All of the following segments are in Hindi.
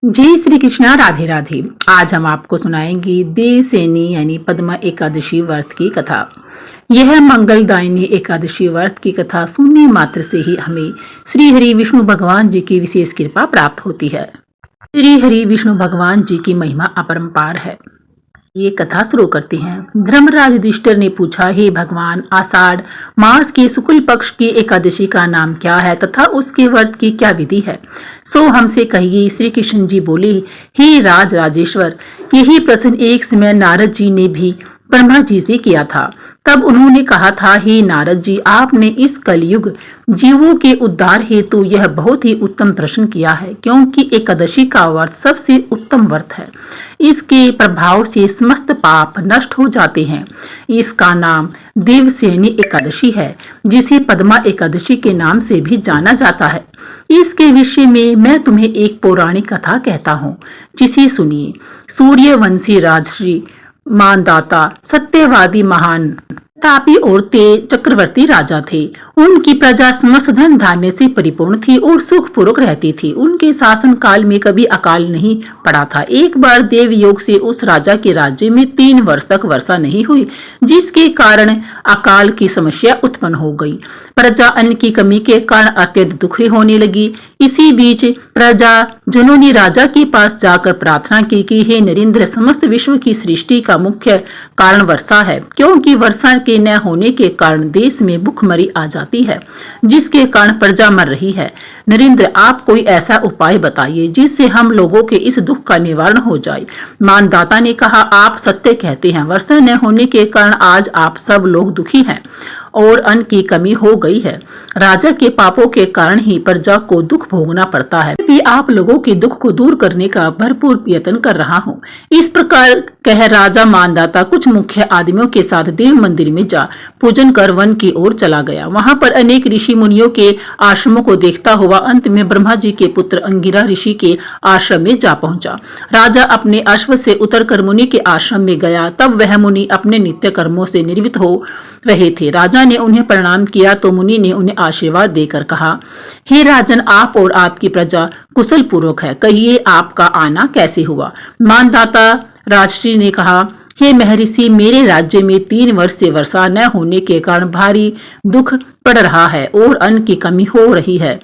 जय श्री कृष्णा, राधे राधे। आज हम आपको सुनाएंगे देवसेनी यानी पद्मा एकादशी व्रत की कथा। यह मंगलदायिनी एकादशी व्रत की कथा सुनने मात्र से ही हमें श्री हरि विष्णु भगवान जी की विशेष कृपा प्राप्त होती है। श्री हरि विष्णु भगवान जी की महिमा अपरंपार है। ये कथा शुरू करते हैं। धर्मराज युधिष्ठिर ने पूछा, हे भगवान, आषाढ़ मास के शुक्ल पक्ष की एकादशी का नाम क्या है तथा उसके व्रत की क्या विधि है, सो हमसे कहिए। श्री कृष्ण जी बोले, हे राजेश्वर, यही प्रश्न एक समय नारद जी ने भी ब्रह्मा जी से किया था। तब उन्होंने कहा था, हे नारद जी, आपने इस कलयुग जीवों के उद्धार हेतु यह बहुत ही उत्तम प्रश्न किया है, क्योंकि एकादशी का व्रत सबसे उत्तम व्रत है। इसके प्रभाव से समस्त पाप नष्ट हो जाते हैं। इसका नाम देवसेनी एकादशी है, जिसे पद्मा एकादशी के नाम से भी जाना जाता है। इसके विषय में मैं तुम्हें एक पौराणिक कथा कहता हूँ, जिसे सुनिए। सूर्यवंशी राजश्री मानदाता सत्यवादी महान तापी और तेज चक्रवर्ती राजा थे। उनकी प्रजा समस्त धन धान्य से परिपूर्ण थी और सुखपूर्वक रहती थी। उनके शासन काल में कभी अकाल नहीं पड़ा था। एक बार देव योग से उस राजा के राज्य में 3 वर्ष तक वर्षा नहीं हुई, जिसके कारण अकाल की समस्या उत्पन्न हो गई। प्रजा अन्न की कमी के कारण अत्यंत दुखी होने लगी। इसी बीच प्रजा जनों ने राजा के पास जाकर प्रार्थना की कि हे नरेंद्र, समस्त विश्व की सृष्टि का मुख्य कारण वर्षा है, क्योंकि वर्षा के न होने के कारण देश में भूखमरी आ जाती है, जिसके कारण प्रजा मर रही है। नरेंद्र, आप कोई ऐसा उपाय बताइए जिससे हम लोगों के इस दुख का निवारण हो जाए। मानदाता ने कहा, आप सत्य कहते हैं। वर्षा न होने के कारण आज आप सब लोग दुखी हैं और अन्न की कमी हो गई है। राजा के पापों के कारण ही प्रजा को दुख भोगना पड़ता है। भी आप लोगों के दुख को दूर करने का भरपूर यत्न कर रहा हूँ। इस प्रकार कह राजा मानदाता कुछ मुख्य आदमियों के साथ देव मंदिर में जा पूजन कर वन की ओर चला गया। वहां पर अनेक ऋषि मुनियों के आश्रमों को देखता हुआ अंत में ब्रह्मा जी के पुत्र अंगिरा ऋषि के आश्रम में जा पहुंचा। राजा अपने अश्व से उतरकर मुनि के आश्रम में गया। तब वह मुनि अपने नित्य कर्मों से निवृत्त हो रहे थे। राजा ने उन्हें प्रणाम किया तो मुनि ने उन्हें आशीर्वाद देकर कहा, हे राजन, आप और आपकी प्रजा कुशल पूर्वक है। कहिए, आपका आना कैसे हुआ? मानदाता राजश्री ने कहा, हे महर्षि, मेरे राज्य में 3 वर्ष से वर्षा न होने के कारण भारी दुख पड़ रहा है और अन्न की कमी हो रही है,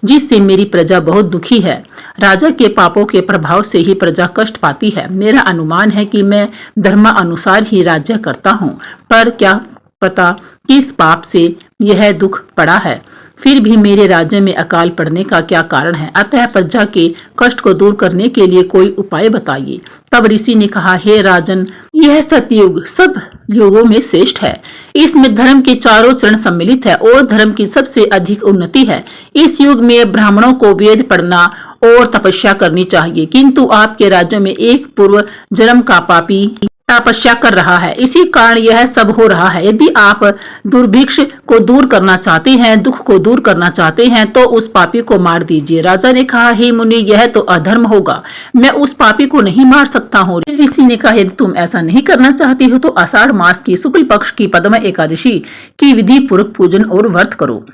जिससे मेरी प्रजा बहुत दुखी है। राजा के पापों के प्रभाव से ही प्रजा कष्ट पाती है। मेरा अनुमान है कि मैं धर्मानुसार ही राज्य करता हूँ, पर क्या पता किस पाप से यह दुख पड़ा है। फिर भी मेरे राज्य में अकाल पड़ने का क्या कारण है? अतः प्रजा के कष्ट को दूर करने के लिए कोई उपाय बताइए। तब ऋषि ने कहा, हे राजन, यह सतयुग सब युगों में श्रेष्ठ है। इसमें धर्म के चारों चरण सम्मिलित है और धर्म की सबसे अधिक उन्नति है। इस युग में ब्राह्मणों को वेद पढ़ना और तपस्या करनी चाहिए, किंतु आपके राज्य में एक पूर्व जन्म का पापी तपस्या कर रहा है, इसी कारण यह सब हो रहा है। यदि आप दुर्भिक्ष को दूर करना चाहते हैं, दुख को दूर करना चाहते हैं, तो उस पापी को मार दीजिए। राजा ने कहा, हे मुनि, यह तो अधर्म होगा, मैं उस पापी को नहीं मार सकता हूँ। ऋषि ने कहा, यदि तुम ऐसा नहीं करना चाहते हो तो आषाढ़ मास की शुक्ल पक्ष की पद्मा एकादशी की विधि पूर्वक पूजन और व्रत करो।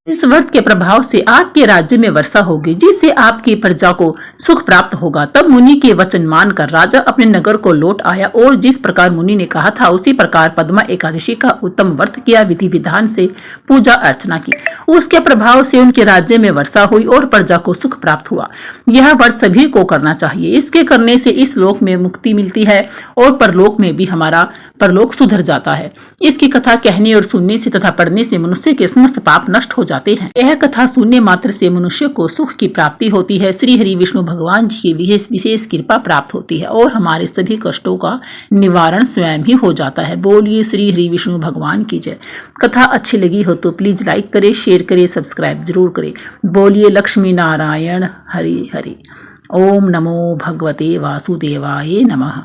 इस व्रत के प्रभाव से आपके राज्य में वर्षा होगी, जिससे आपकी प्रजा को सुख प्राप्त होगा। तब मुनि के वचन मानकर राजा अपने नगर को लौट आया और जिस प्रकार मुनि ने कहा था उसी प्रकार पद्मा एकादशी का उत्तम व्रत किया, विधि विधान से पूजा अर्चना की। उसके प्रभाव से उनके राज्य में वर्षा हुई और प्रजा को सुख प्राप्त हुआ। यह व्रत सभी को करना चाहिए। इसके करने से इस लोक में मुक्ति मिलती है और परलोक में भी हमारा परलोक सुधर जाता है। इसकी कथा कहने और सुनने से तथा पढ़ने से मनुष्य के समस्त पाप नष्ट हो जाते हैं। यह कथा सुनने मात्र से मनुष्य को सुख की प्राप्ति होती है। श्री हरि विष्णु भगवान जी की विशेष कृपा प्राप्त होती है और हमारे सभी कष्टों का निवारण स्वयं ही हो जाता है। बोलिए श्री हरि विष्णु भगवान की जय। कथा अच्छी लगी हो तो प्लीज लाइक करें, शेयर करें, सब्सक्राइब जरूर करें। बोलिए लक्ष्मी नारायण हरि हरि। ओम नमो भगवते वासुदेवाय नमः।